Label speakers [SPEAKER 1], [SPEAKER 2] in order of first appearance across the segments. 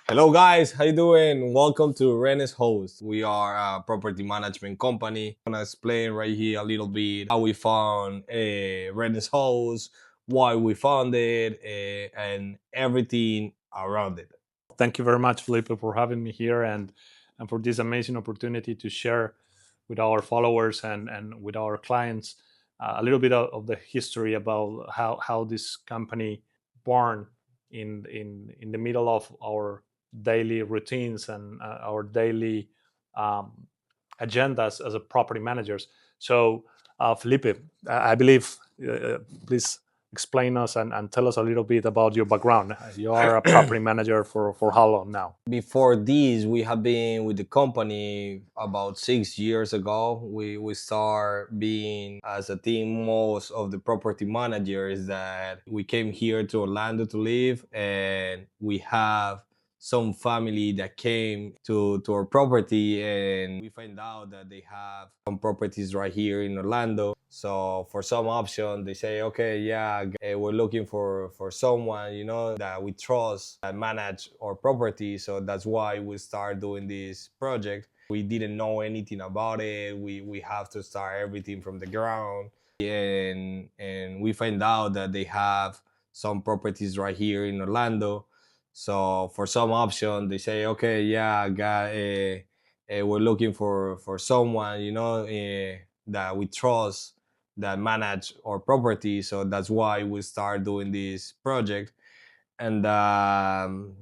[SPEAKER 1] Hello guys, how you doing? Welcome to Renness Host. We are a property management company. I'm gonna explain right here a little bit how we found Renness Host, why we found it, and everything around it.
[SPEAKER 2] Thank you very much, Felipe, for having me here and for this amazing opportunity to share with our followers and with our clients a little bit of the history about how this company born in the middle of our daily routines and our daily um, agendas as a property managers. So, Felipe, I believe, please explain us and tell us a little bit about your background. You are a property manager for how long now?
[SPEAKER 1] Before this, we have been with the company about 6 years ago. We start being as a team most of the property managers that we came here to Orlando to live, and we have some family that came to our property, and we find out that they have some properties right here in Orlando. So for some option, they say, okay, yeah, we're looking for someone, that we trust that manage our property. So that's why we start doing this project. We didn't know anything about it. We have to start everything from the ground. And we find out that they have some properties right here in Orlando. So for some option, they say, okay, yeah, we're looking for someone, that we trust that manage our property. So that's why we start doing this project. And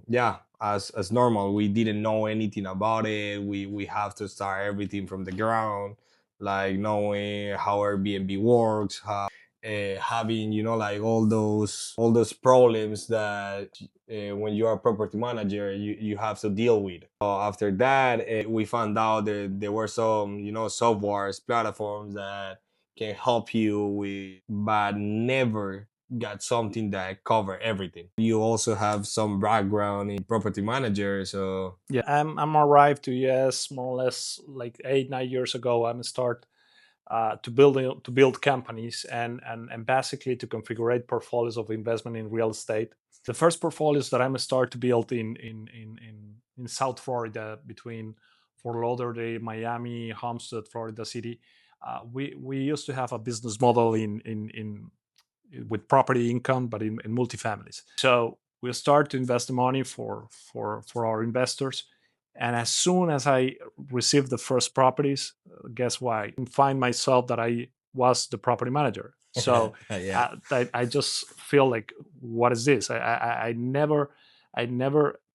[SPEAKER 1] yeah, as normal, we didn't know anything about it. We have to start everything from the ground, like knowing how Airbnb works, how having like all those problems that when you are a property manager you have to deal with. After that, we found out that there were some softwares platforms that can help you with, but never got something that cover everything. You also have some background in property manager, so
[SPEAKER 2] Yeah, I'm arrived to US more or less like 8 9 years ago. I'm start to build companies and basically to configure portfolios of investment in real estate. The first portfolios that I'm start to build in South Florida between Fort Lauderdale, Miami, Homestead, Florida City. We used to have a business model in with property income, but in multifamilies. So we start to invest the money for our investors. And as soon as I received the first properties, guess what? I find myself that I was the property manager. So
[SPEAKER 1] yeah.
[SPEAKER 2] I just feel like, what is this? I never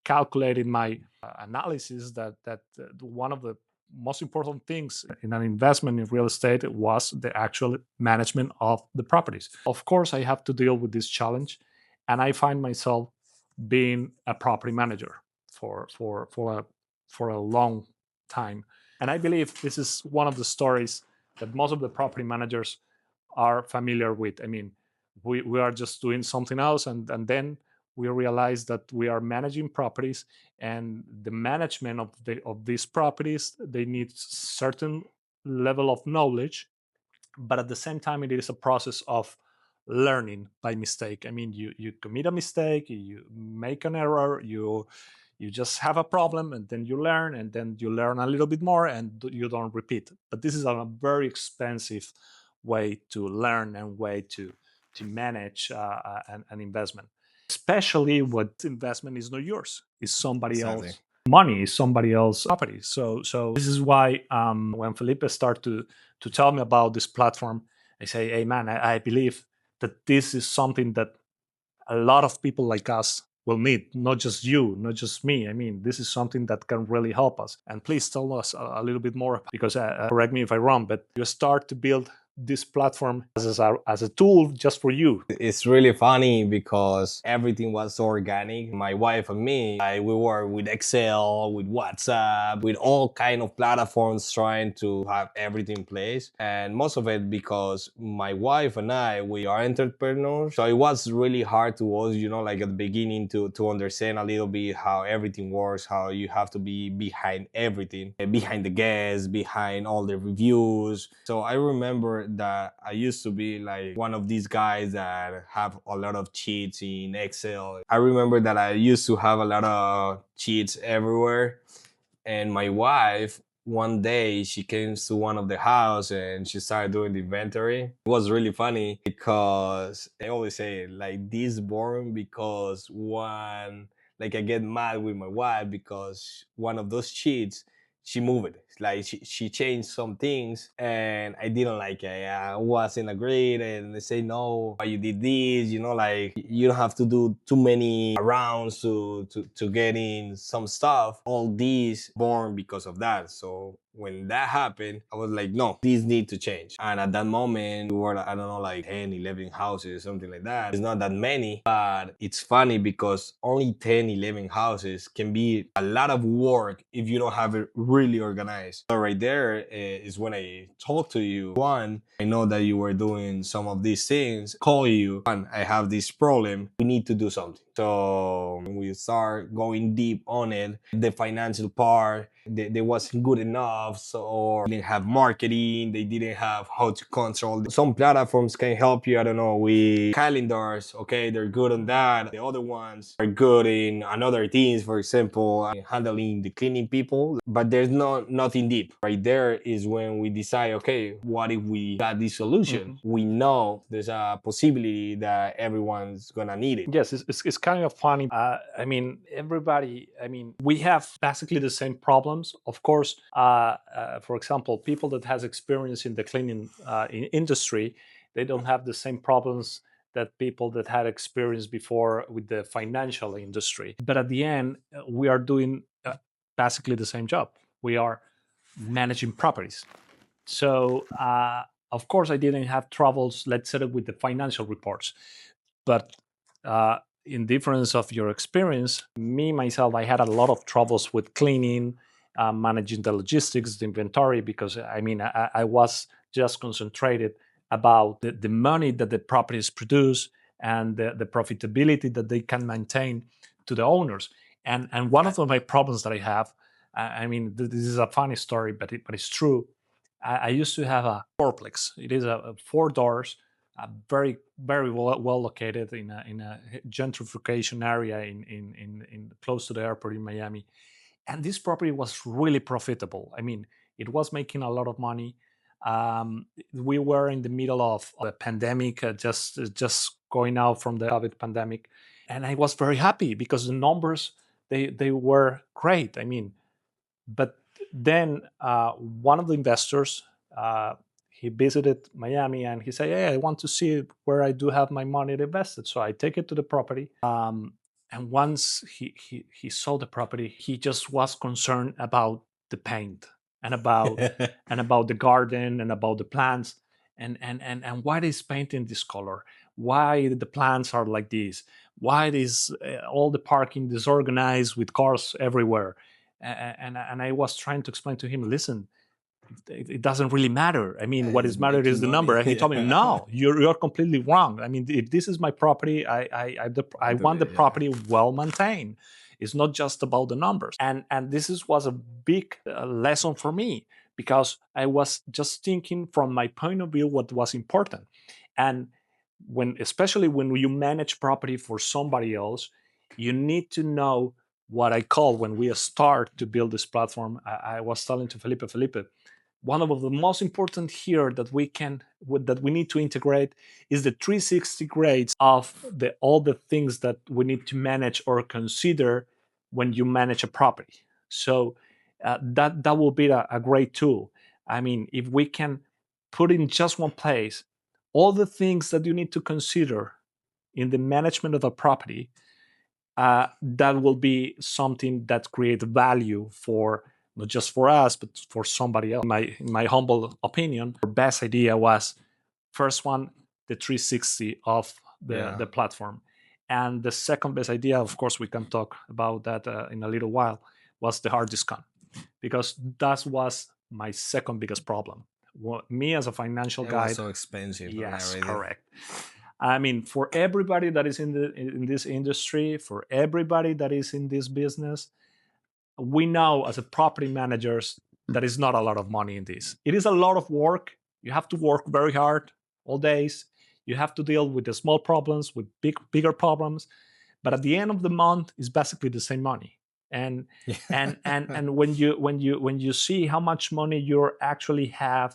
[SPEAKER 2] calculated my analysis that one of the most important things in an investment in real estate was the actual management of the properties. Of course, I have to deal with this challenge, and I find myself being a property manager for a long time. And I believe this is one of the stories that most of the property managers are familiar with. I mean, we are just doing something else, and then we realize that we are managing properties, and the management of these properties, they need certain level of knowledge, but at the same time it is a process of learning by mistake. I mean, you commit a mistake, you make an error, you just have a problem, and then you learn, and then you learn a little bit more, and you don't repeat. But this is a very expensive way to learn and way to manage an investment, especially what investment is not yours, is somebody
[SPEAKER 1] Exactly.
[SPEAKER 2] else money, is somebody else property. So this is why when Felipe start to tell me about this platform, I say, hey man, I believe that this is something that a lot of people like us will need, not just you, not just me. I mean, this is something that can really help us. And please tell us a little bit more, because correct me if I'm wrong, but you start to build this platform as a tool just for you.
[SPEAKER 1] It's really funny because everything was organic. My wife and me, we were with Excel, with WhatsApp, with all kind of platforms trying to have everything in place. And most of it because my wife and I, we are entrepreneurs. So it was really hard to us, like at the beginning to understand a little bit how everything works, how you have to be behind everything, behind the guests, behind all the reviews. So I remember that I used to be like one of these guys that have a lot of cheats in Excel. I remember that I used to have a lot of cheats everywhere. And my wife, one day, she came to one of the house and she started doing the inventory. It was really funny because I always say like this born because one, like I get mad with my wife because one of those cheats, she moved it. Like she changed some things and I didn't like it. I wasn't agreed and they say no, why you did this, like you don't have to do too many rounds to get in some stuff. All these born because of that. So when that happened, I was like, no, these need to change. And at that moment, we were, I don't know, like 10, 11 houses, something like that. It's not that many, but it's funny because only 10, 11 houses can be a lot of work if you don't have it really organized. So right there is when I talk to you. One, I know that you were doing some of these things, call you, and I have this problem. We need to do something. So we start going deep on it. The financial part, they wasn't good enough, so or they didn't have marketing, they didn't have how to control. Some platforms can help you, I don't know, with calendars. Okay, they're good on that. The other ones are good in another things, for example, handling the cleaning people, but there's nothing deep. Right there is when we decide, okay, what if we got this solution? We know there's a possibility that everyone's gonna need it.
[SPEAKER 2] Yes, it's kind of funny. I mean, everybody, I mean, we have basically the same problems. Of course, for example, people that has experience in the cleaning industry, they don't have the same problems that people that had experience before with the financial industry. But at the end, we are doing basically the same job. We are managing properties. So, of course, I didn't have troubles, let's say, with the financial reports. But in difference of your experience, me myself, I had a lot of troubles with cleaning, managing the logistics, the inventory, because I mean, I was just concentrated about the money that the properties produce and the profitability that they can maintain to the owners. And one of my problems that I have, I mean, this is a funny story, but it's true. I used to have a fourplex. It is a four doors, very well located in a gentrification area in close to the airport in Miami, and this property was really profitable. I mean, it was making a lot of money. We were in the middle of a pandemic, just going out from the COVID pandemic, and I was very happy because the numbers they were great. I mean, but then one of the investors, he visited Miami and he said, "Hey, I want to see where I do have my money invested." So I take it to the property. And once he saw the property, he just was concerned about the paint and about and about the garden and about the plants and why is painting this color? Why the plants are like this? Why is all the parking disorganized with cars everywhere? And I was trying to explain to him, listen, it doesn't really matter. I mean, what is matter is
[SPEAKER 1] Making
[SPEAKER 2] the
[SPEAKER 1] money.
[SPEAKER 2] number. And he told me, no, you're completely wrong. I mean, if this is my property, I want the property well maintained. It's not just about the numbers. And was a big lesson for me because I was just thinking from my point of view what was important. And especially when you manage property for somebody else, you need to know what I call when we start to build this platform. I was telling to Felipe, one of the most important here that we need to integrate is the 360 grades of all the things that we need to manage or consider when you manage a property. So that will be a great tool. I mean, if we can put in just one place all the things that you need to consider in the management of a property, that will be something that creates value for not just for us, but for somebody else. In my humble opinion, the best idea was first one, the 360 of the platform. And the second best idea, of course, we can talk about that in a little while, was the hard discount. Because that was my second biggest problem. Me as a financial
[SPEAKER 1] It
[SPEAKER 2] guy.
[SPEAKER 1] was so expensive.
[SPEAKER 2] Yes, correct. I mean, for everybody that is in this industry, for everybody that is in this business, we know as a property managers that is not a lot of money in this. It is a lot of work. You have to work very hard all days. You have to deal with the small problems, with bigger problems, but at the end of the month, it's basically the same money. And and when you see how much money you actually have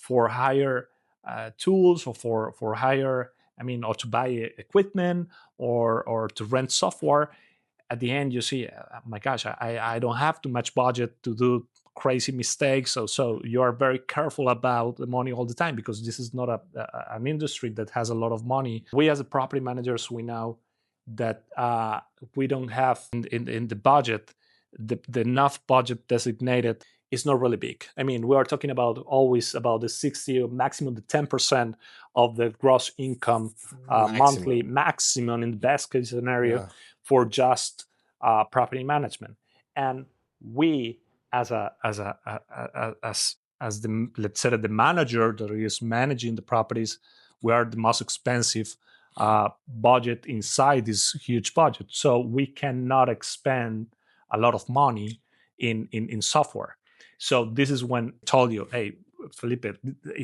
[SPEAKER 2] for higher tools, or for higher, I mean, or to buy equipment, or to rent software, at the end you see, oh my gosh, I don't have too much budget to do crazy mistakes. So you are very careful about the money all the time, because this is not an industry that has a lot of money. We as a property managers, we know that we don't have in the budget the enough budget designated is not really big. I mean, we are talking about always about the 60 or maximum the 10% of the gross income monthly
[SPEAKER 1] Maximum.
[SPEAKER 2] maximum in the best case scenario
[SPEAKER 1] Yeah.
[SPEAKER 2] for just property management. And we as the, let's say, the manager that is managing the properties, we are the most expensive budget inside this huge budget. So we cannot expend a lot of money in software. So this is when I told you, hey, Felipe,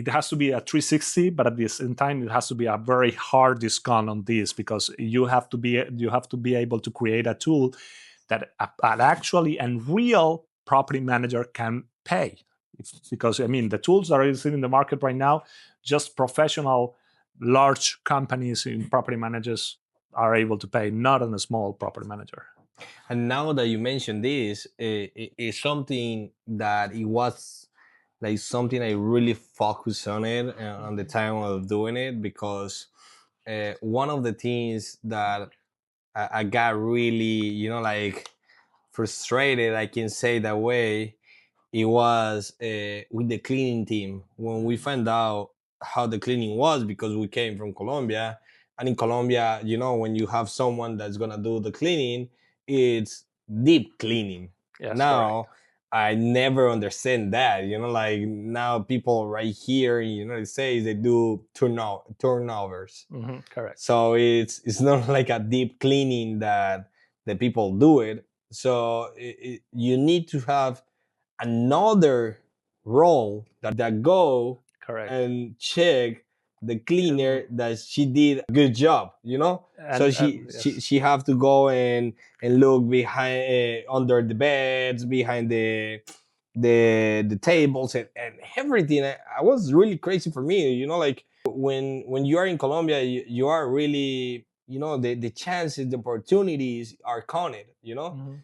[SPEAKER 2] it has to be a 360, but at the same time, it has to be a very hard discount on this, because you have to be able to create a tool that actually and real property manager can pay. Because I mean, the tools that are sitting in the market right now, just professional large companies in property managers are able to pay, not on a small property manager.
[SPEAKER 1] And now that you mentioned this, it's something that it was like something I really focused on it on the time of doing it, because one of the things that I got really, like frustrated, I can say that way, it was with the cleaning team when we found out how the cleaning was, because we came from Colombia, and in Colombia, when you have someone that's gonna do the cleaning, it's deep cleaning.
[SPEAKER 2] Yes, correct.
[SPEAKER 1] Now I never understand that, like now people right here in the United States, they do turnovers.
[SPEAKER 2] Correct.
[SPEAKER 1] So it's not like a deep cleaning that the people do it. So you need to have another role that go
[SPEAKER 2] Correct.
[SPEAKER 1] and check the cleaner
[SPEAKER 2] Um,
[SPEAKER 1] that she did a good job, so she she
[SPEAKER 2] yes.
[SPEAKER 1] she have to go and look behind, under the beds, behind the tables, and everything. I was really crazy for me, like when you are in Colombia, you are really, the chances, the opportunities are counted,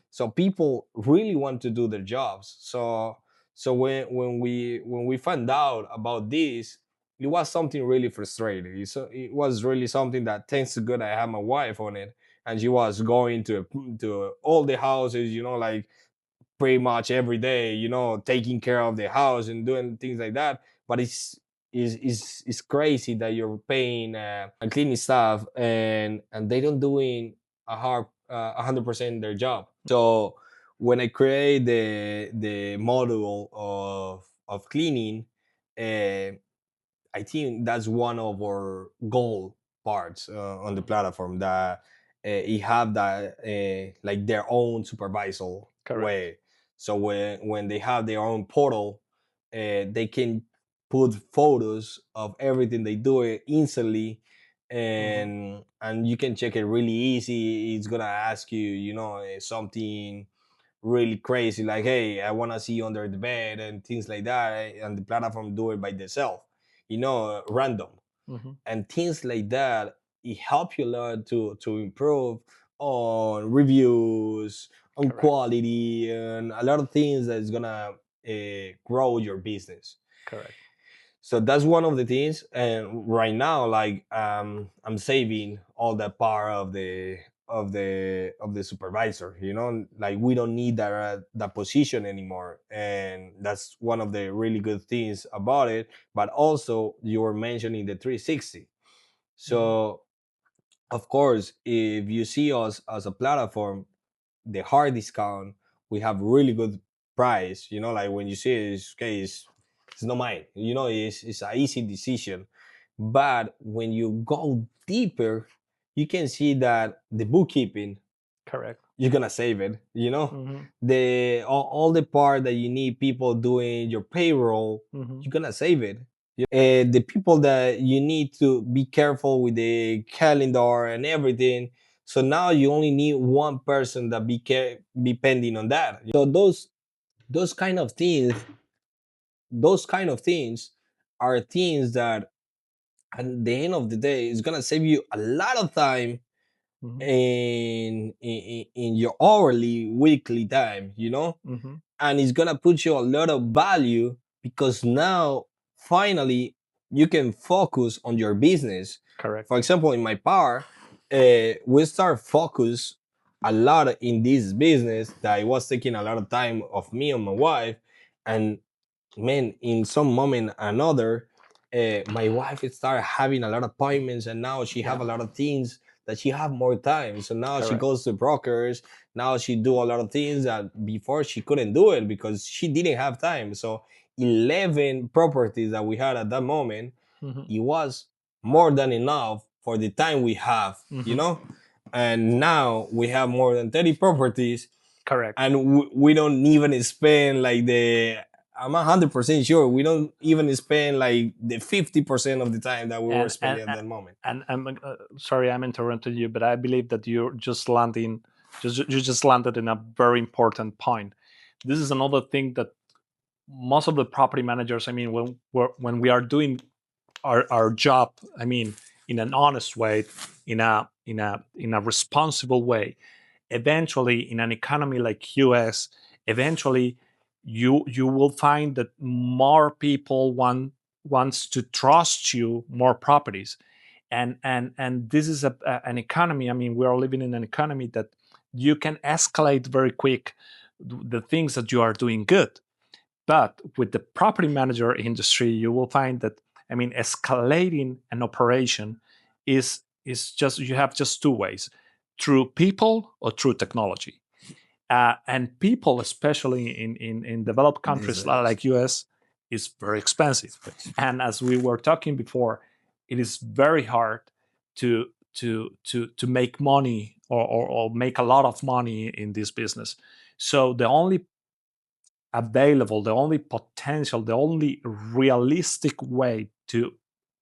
[SPEAKER 1] so people really want to do their jobs. So when we found out about this, it was something really frustrating. So it was really something that, thanks to God, I had my wife on it, and she was going to all the houses, like pretty much every day, taking care of the house and doing things like that. But it's crazy that you're paying and cleaning staff, and they don't doing 100% their job. So when I create the module of cleaning, uh, I think that's one of our goal parts on the platform, that it have that like their own supervisor
[SPEAKER 2] Correct.
[SPEAKER 1] way. So when they have their own portal, they can put photos of everything they do it instantly, and you can check it really easy. It's gonna ask you, something really crazy, like, hey, I want to see you under the bed and things like that, and the platform do it by themselves, random,
[SPEAKER 2] Mhm.
[SPEAKER 1] and things like that. It helps you a lot to improve on reviews, on
[SPEAKER 2] Correct.
[SPEAKER 1] quality, and a lot of things that's gonna grow your business.
[SPEAKER 2] Correct.
[SPEAKER 1] So that's one of the things. And right now, like, I'm saving all that part of the supervisor, like we don't need that position anymore. And that's one of the really good things about it. But also, you were mentioning the 360.
[SPEAKER 2] Mhm.
[SPEAKER 1] So of course, if you see us as a platform, the hard discount, we have really good price. Like when you see it, it's not mine. It's an easy decision. But when you go deeper, you can see that the bookkeeping,
[SPEAKER 2] Correct.
[SPEAKER 1] you're gonna save it.
[SPEAKER 2] Mhm.
[SPEAKER 1] The all the part that you need people doing your payroll,
[SPEAKER 2] Mhm.
[SPEAKER 1] you're gonna save it. The people that you need to be careful with the calendar and everything. So now you only need one person that be pending on that. So those kind of things, those kind of things are things that at the end of the day is gonna save you a lot of time
[SPEAKER 2] Hmm.
[SPEAKER 1] in your hourly weekly time, you know,
[SPEAKER 2] Hmm.
[SPEAKER 1] and it's gonna put you a lot of value because now finally you can focus on your business. For
[SPEAKER 2] Correct.
[SPEAKER 1] example, in my part, we start focus a lot in this business that it was taking a lot of time of me and my wife, and man, in some moment another, my wife started having a lot of appointments, and now she have
[SPEAKER 2] Yeah.
[SPEAKER 1] a lot of things that she have more time. So now she
[SPEAKER 2] Correct.
[SPEAKER 1] goes to brokers. Now she do a lot of things that before she couldn't do it because she didn't have time. So 11 properties that we had at that moment,
[SPEAKER 2] Hmm.
[SPEAKER 1] it was more than enough for the time we have, you
[SPEAKER 2] Hmm.
[SPEAKER 1] know. And now we have more than 30 properties,
[SPEAKER 2] Correct.
[SPEAKER 1] and we don't even spend like the, I'm 100% sure we don't even spend like the 50% of the time that we were
[SPEAKER 2] and and
[SPEAKER 1] spending at that moment.
[SPEAKER 2] and I'm sorry, I'm interrupting you, but I believe that you're just landing, you just landed in a very important point. This is another thing that most of the property managers, I mean, when we are doing our job, I mean, in an honest way, in a responsible way, eventually in an economy like US, eventually you will find that more people wants to trust you more properties. And this is an economy, I mean, we are living in an economy that you can escalate very quick the things that you are doing good. But with the property manager industry, you will find that, I mean, escalating an operation is just, you have just two ways: through people or through technology. And people, especially in developed
[SPEAKER 1] This
[SPEAKER 2] countries
[SPEAKER 1] is
[SPEAKER 2] like US, is very expensive. And as we were talking before, it is very hard to make money, or make a lot of money in this business. So the only available, the only potential, the only realistic way to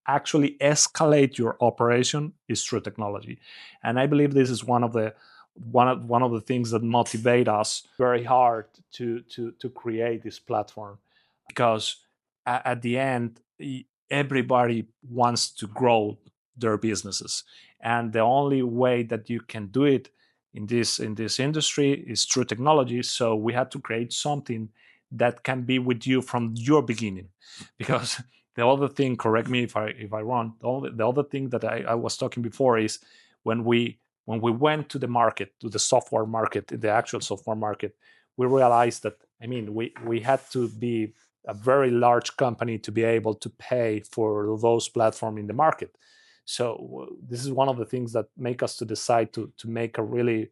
[SPEAKER 2] actually escalate your operation is through technology. And I believe this is one of the things that motivate us very hard to create this platform, because at the end, everybody wants to grow their businesses, and the only way that you can do it in this industry is through technology. So we had to create something that can be with you from your beginning. Because the other thing, correct me if I wrong, the other thing that I was talking before is, when we went to the market, to the software market, the actual software market, we realized that, I mean, we had to be a very large company to be able to pay for those platforms in the market. So this is one of the things that make us to decide to make a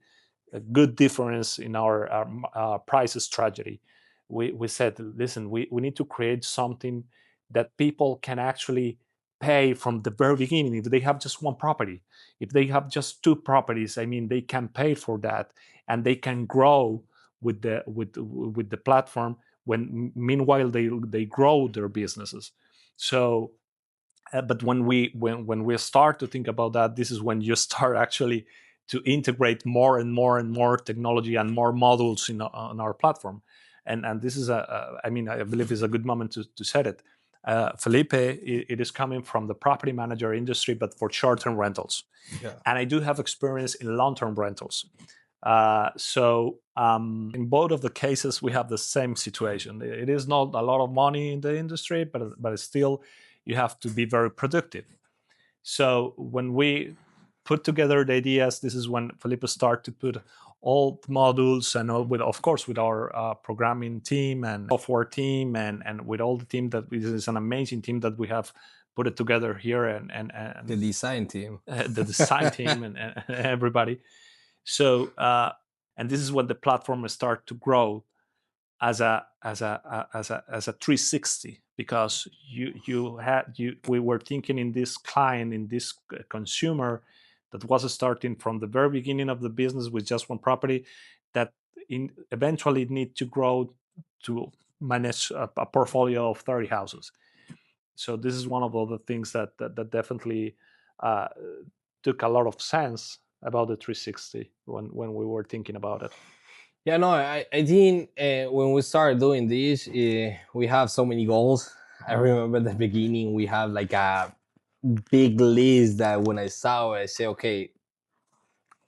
[SPEAKER 2] good difference in our price strategy. We said, listen, we need to create something that people can actually pay from the very beginning. If they have just one property, if they have just two properties, I mean, they can pay for that, and they can grow with the platform, when meanwhile they grow their businesses. So but when we start to think about that, this is when you start actually to integrate more and more and more technology and more modules on our platform. And this is I mean, I believe is a good moment to set it. Felipe, it is coming from the property manager industry, but for short-term rentals.
[SPEAKER 1] Yeah.
[SPEAKER 2] And I do have experience in long-term rentals. So in both of the cases, we have the same situation. It is not a lot of money in the industry, but still, you have to be very productive. So when we put together the ideas, this is when Felipe started to put all the modules, and all with, of course, with our programming team and software team, and with all the team, that this is an amazing team that we have put it together here,
[SPEAKER 1] The
[SPEAKER 2] and
[SPEAKER 1] design team.
[SPEAKER 2] the design team, and everybody. So and this is when the platform start to grow as a 360, because we were thinking in this client, in this consumer that was starting from the very beginning of the business with just one property, that eventually need to grow to manage a portfolio of 30 houses. So this is one of the things that definitely uh, took a lot of sense about the 360 when we were thinking about it.
[SPEAKER 1] Yeah, no, I think when we started doing this, we have so many goals. I remember at the beginning we have like a big list that when I saw it, I say, okay,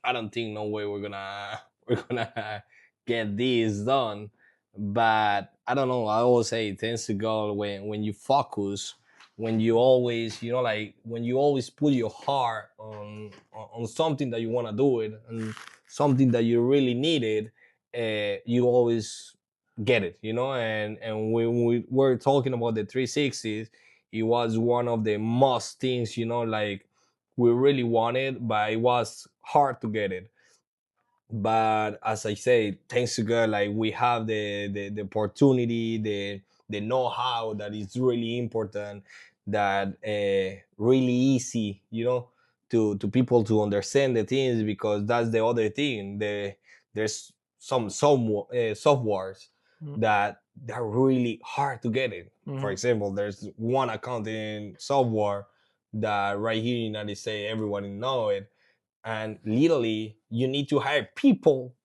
[SPEAKER 1] I don't think no way we're gonna we're gonna get this done. But I don't know. I always say it tends to go when you focus, when you always like when you always put your heart on something that you want to do it and something that you really needed, you always get it. And when we were talking about the 360s, it was one of the most things like we really wanted, but it was hard to get it. But as I say, thanks to God, like we have the opportunity, the know-how that is really important, that really easy, to people to understand the things, because that's the other thing. There's some softwares
[SPEAKER 2] Mm-hmm.
[SPEAKER 1] that they're really hard to get it. For
[SPEAKER 2] Mm-hmm.
[SPEAKER 1] example, there's one accounting software that right here in the United States everyone know it, and literally you need to hire people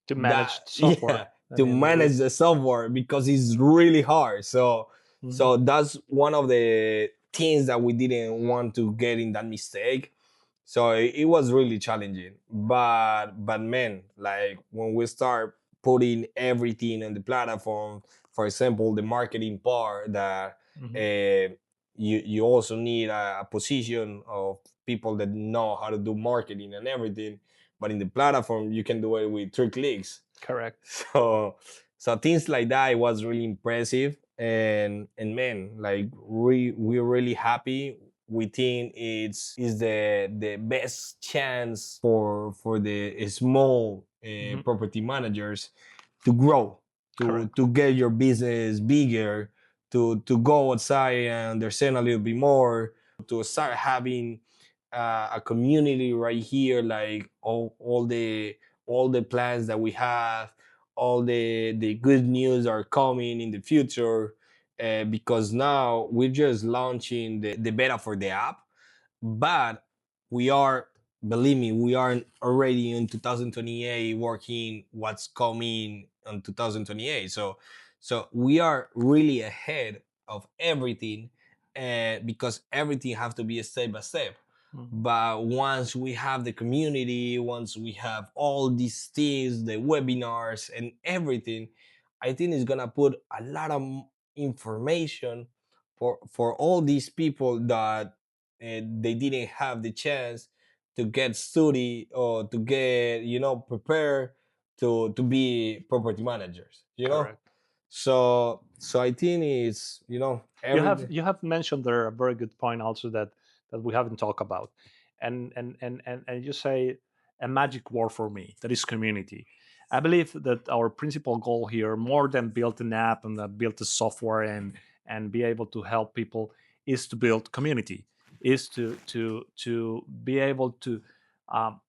[SPEAKER 2] To manage
[SPEAKER 1] that
[SPEAKER 2] the
[SPEAKER 1] yeah,
[SPEAKER 2] software. I
[SPEAKER 1] to
[SPEAKER 2] mean, it
[SPEAKER 1] manage
[SPEAKER 2] is.
[SPEAKER 1] the software, because it's really hard. so
[SPEAKER 2] Mhm.
[SPEAKER 1] so that's one of the things that we didn't want to get in that mistake. So it was really challenging, but man, like when we start putting everything on the platform, for example the marketing part, that
[SPEAKER 2] Mhm.
[SPEAKER 1] uh, you also need a position of people that know how to do marketing and everything, but in the platform you can do it with 3 clicks.
[SPEAKER 2] Correct.
[SPEAKER 1] So things like that, it was really impressive. And man, like we're really happy. We think it's is the best chance for the small
[SPEAKER 2] Mhm.
[SPEAKER 1] property managers to grow, to
[SPEAKER 2] Correct.
[SPEAKER 1] to get your business bigger, to go outside and understand a little bit more, to start having a community right here, like all the plans that we have, all the good news are coming in the future, because now we're just launching the beta for the app. But we are, believe me, we are already in 2028 working what's coming in 2028. So we are really ahead of everything, because everything have to be a step by step.
[SPEAKER 2] Mhm.
[SPEAKER 1] But once we have the community, once we have all these things, the webinars and everything, I think it's gonna put a lot of information for all these people that they didn't have the chance to get study or to get prepared to be property managers.
[SPEAKER 2] Correct.
[SPEAKER 1] So I think it's everything.
[SPEAKER 2] You have mentioned there a very good point also that we haven't talked about, and you say a magic word for me, that is community. I believe that our principal goal here, more than build an app and build the software and be able to help people, is to build community, is to be able to um,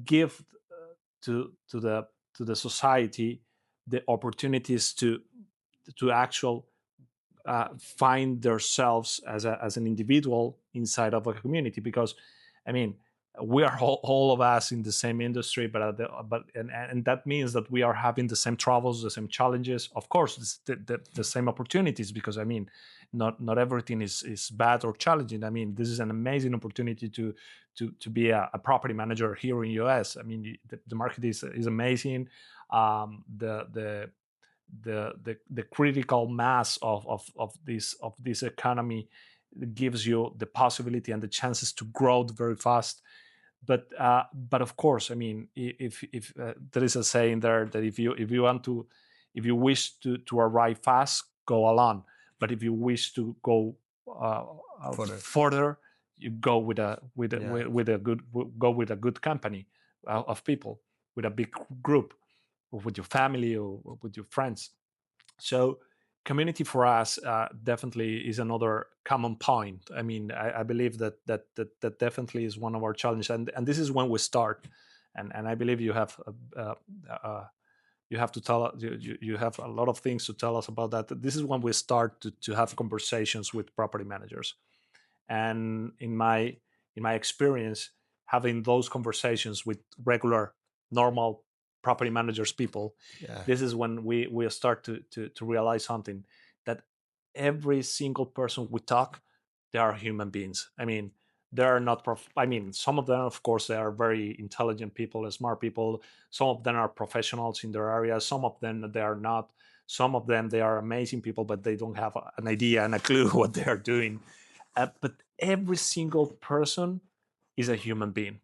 [SPEAKER 2] give to the society the opportunities to actual find themselves as an individual inside of a community. Because I mean, we are all of us in the same industry, but that means that we are having the same troubles, the same challenges, of course, the same opportunities. Because I mean, not everything is bad or challenging. I mean, this is an amazing opportunity to be a property manager here in US. I mean, the market is amazing. The critical mass of this economy gives you the possibility and the chances to grow very fast. But of course, I mean, if there is a saying there that if you wish to arrive fast, go alone. But if you wish to go
[SPEAKER 1] For the
[SPEAKER 2] further, you go
[SPEAKER 1] Yeah.
[SPEAKER 2] with a good go with a good company of people, with a big group, or with your family or with your friends. So community for us definitely is another common point. I mean, I believe that definitely is one of our challenges, and this is when we start. And I believe you have you have to tell you have a lot of things to tell us about that. This is when we start to have conversations with property managers. And in my experience, having those conversations with regular normal property managers people,
[SPEAKER 1] Yeah.
[SPEAKER 2] this is when we start to realize something, that every single person we talk, they are human beings. I mean, they are not I mean, some of them, of course, they are very intelligent people and smart people. Some of them are professionals in their area, some of them they are not. Some of them they are amazing people, but they don't have an idea and a clue what they are doing. But every single person is a human being.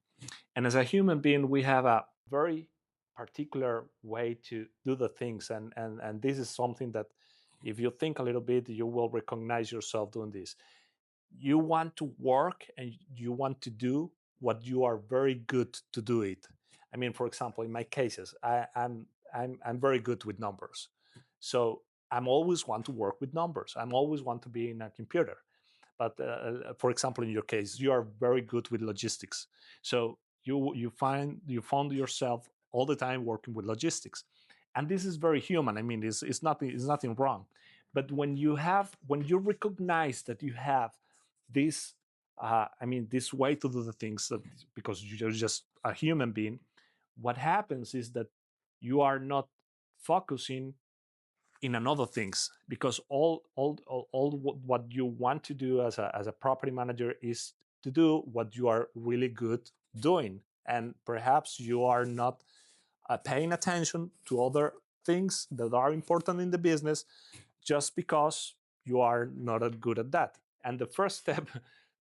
[SPEAKER 2] And as a human being, we have a very particular way to do the things. And this is something that, if you think a little bit, you will recognize yourself doing this. You want to work and you want to do what you are very good to do it. I mean, for example, in my cases, I'm very good with numbers. So I'm always want to work with numbers. I'm always want to be in a computer. But for example, in your case, you are very good with logistics. So you found yourself all the time working with logistics, and this is very human. I mean, it's nothing wrong. But when you recognize that you have this, I mean, this way to do the things, that, because you're just a human being, what happens is that you are not focusing in another things, because all what you want to do as a property manager is to do what you are really good doing, and perhaps you are not paying attention to other things that are important in the business, just because you are not as good at that. And the first step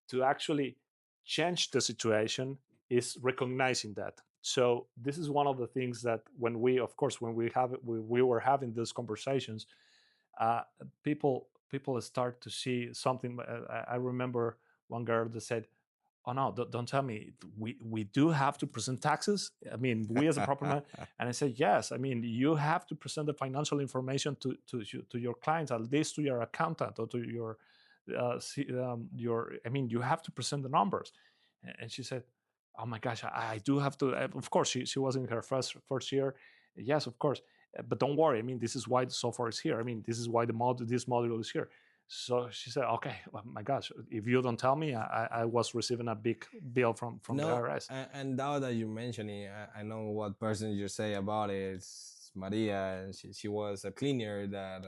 [SPEAKER 2] to actually change the situation is recognizing that. So this is one of the things that, when we, of course, when we were having these conversations, uh, people start to see something. I remember one girl that said, "Oh no, don't tell me. We do have to present taxes. I mean, we as a property man." And I said, "Yes. I mean, you have to present the financial information to your clients, at least to your accountant or to your. I mean, you have to present the numbers." And she said, "Oh my gosh, I do have to." Of course, she was in her first year. Yes, of course, but don't worry. I mean, this is why the software is here. I mean, this is why this module is here. So she said, "Okay, oh my gosh, if you don't tell me, I was receiving a big bill from the
[SPEAKER 1] No,
[SPEAKER 2] IRS."
[SPEAKER 1] and now that you mention it, I know what person you say about it. It's Maria, and she was a cleaner that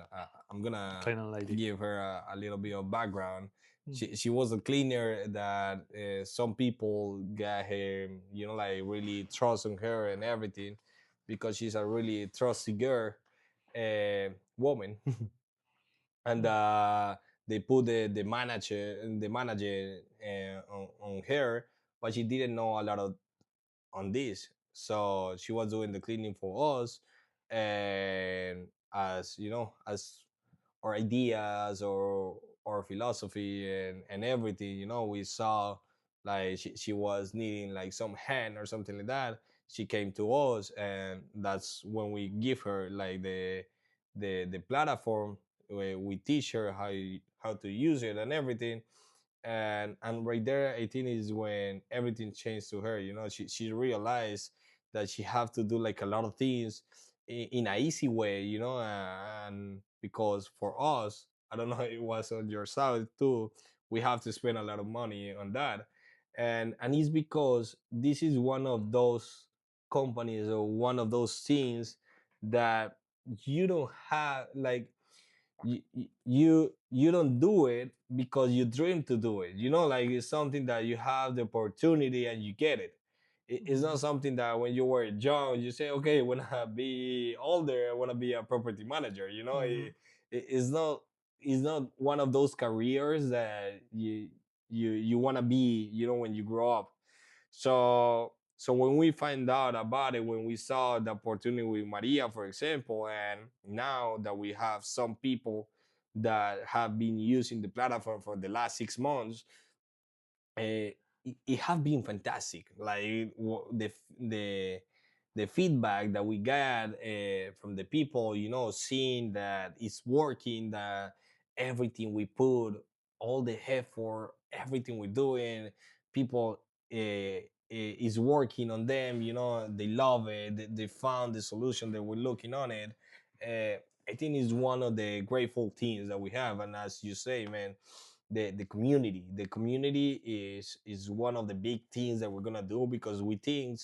[SPEAKER 1] I'm gonna
[SPEAKER 2] Cleaning lady.
[SPEAKER 1] give her a little bit of background.
[SPEAKER 2] Mm,
[SPEAKER 1] She was a cleaner that some people got her, like really trust on her and everything, because she's a really trusty girl, woman. And
[SPEAKER 2] mm,
[SPEAKER 1] they put the manager on her, but she didn't know a lot of on this, so she was doing the cleaning for us. And as as our ideas or philosophy and everything, we saw like she was needing like some hand or something like that. She came to us, and that's when we give her like the platform where we teach her how to use it and everything. And right there, I think, is when everything changed to her. She realized that she have to do like a lot of things in a easy way, and because for us, I don't know, it was on your side too, we have to spend a lot of money on that. And it's because this is one of those companies or one of those things that you don't have like you don't do it because you dream to do it, like it's something that you have the opportunity and you get it. It's not
[SPEAKER 2] mhm,
[SPEAKER 1] something that when you were young you say, okay, when I be older I want to be a property manager.
[SPEAKER 2] mhm.
[SPEAKER 1] It's not one of those careers that you want to be, when you grow up. So when we find out about it, when we saw the opportunity with Maria, for example, and now that we have some people that have been using the platform for the last 6 months, it have been fantastic. Like the feedback that we got from the people, seeing that it's working, that everything we put, all the effort, everything we're doing, people is working on them. You know, they love it. They found the solution that we're looking on it. I think it's one of the grateful things that we have. And as you say, man, the community is one of the big things that we're gonna do, because we think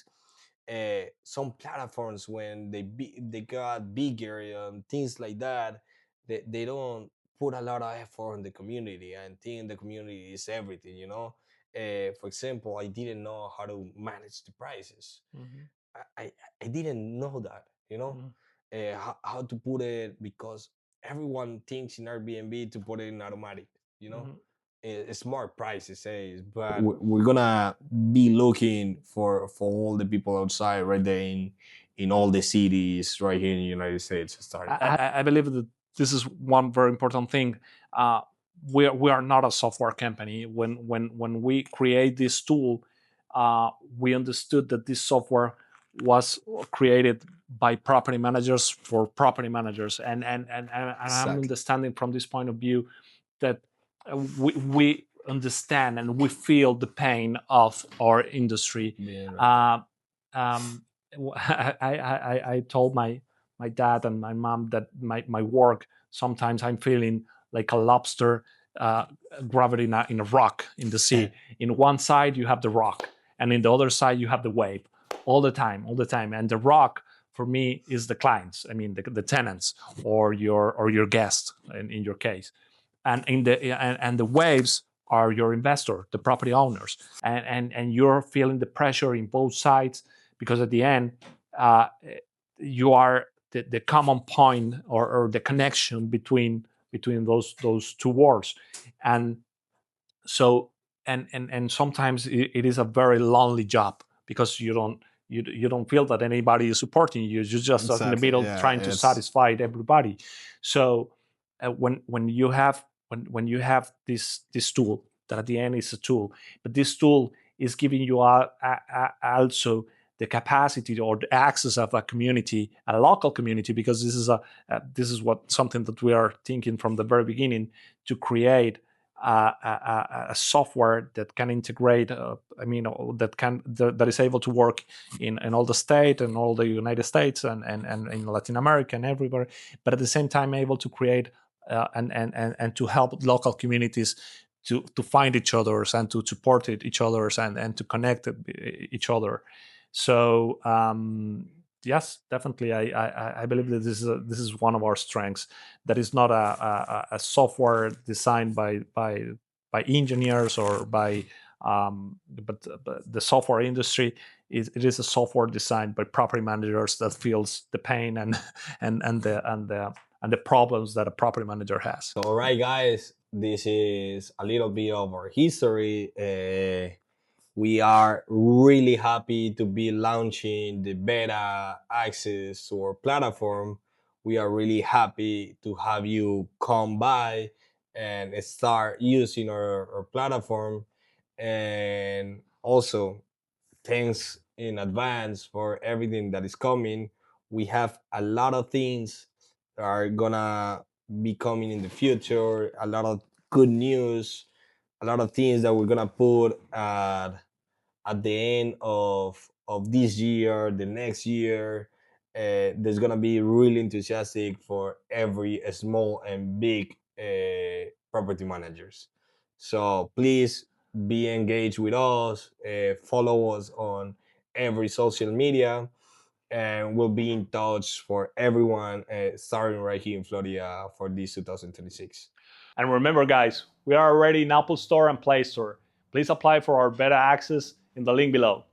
[SPEAKER 1] some platforms, when they got bigger and things like that, they don't put a lot of effort in the community, and think the community is everything, you know. For example, I didn't know how to manage the prices.
[SPEAKER 2] Mhm.
[SPEAKER 1] I, I I didn't know that, you know,
[SPEAKER 2] Mhm.
[SPEAKER 1] how to put it, because everyone thinks in Airbnb to put it in automatic, you know.
[SPEAKER 2] Mhm.
[SPEAKER 1] Smart prices says, but we're gonna be looking for all the people outside right there in all the cities right here in the United States starting.
[SPEAKER 2] I believe that this is one very important thing. Uh, we are not a software company. When we create this tool, we understood that this software was created by property managers for property managers, and I'm
[SPEAKER 1] Exactly.
[SPEAKER 2] understanding from this point of view that we understand and we feel the pain of our industry.
[SPEAKER 1] Being right there.
[SPEAKER 2] Uh, um, I told my dad and my mom that my work, sometimes I'm feeling like a lobster gravity in a rock in the sea. In one side you have the rock, and in the other side you have the wave, all the time. And the rock for me is the clients. I mean the tenants or your guests in your case, and and the waves are your investor, the property owners, and you're feeling the pressure in both sides, because at the end uh, you are the common point, or the connection between those two worlds. And so and sometimes it is a very lonely job, because you don't feel that anybody is supporting you. You're just in the
[SPEAKER 1] Exactly.
[SPEAKER 2] middle
[SPEAKER 1] Yeah,
[SPEAKER 2] trying to
[SPEAKER 1] it's
[SPEAKER 2] satisfy everybody. So when you have this tool, that at the end is a tool, but this tool is giving you also the capacity or the access of a community, a local community, because this is what something that we are thinking from the very beginning, to create a software that can integrate. I mean, that is able to work in all the state and all the United States, and in Latin America and everywhere, but at the same time able to create and to help local communities to find each other's and to support each other's and to connect each other. So yes, definitely, I believe that this is one of our strengths. That is not a software designed by engineers or by but the software industry is it is a software designed by property managers that feels the pain and the problems that a property manager has.
[SPEAKER 1] so. All right, guys, this is a little bit of our history. We are really happy to be launching the beta access to our platform. We are really happy to have you come by and start using our platform. And also, thanks in advance for everything that is coming. We have a lot of things that are gonna be coming in the future, a lot of good news, a lot of things that we're gonna put at the end of this year, the next year. There's gonna be really enthusiastic for every small and big property managers. So please be engaged with us. Follow us on every social media, and we'll be in touch for everyone starting right here in Florida for this 2026.
[SPEAKER 2] And remember, guys, we are already in Apple Store and Play Store. Please apply for our beta access in the link below.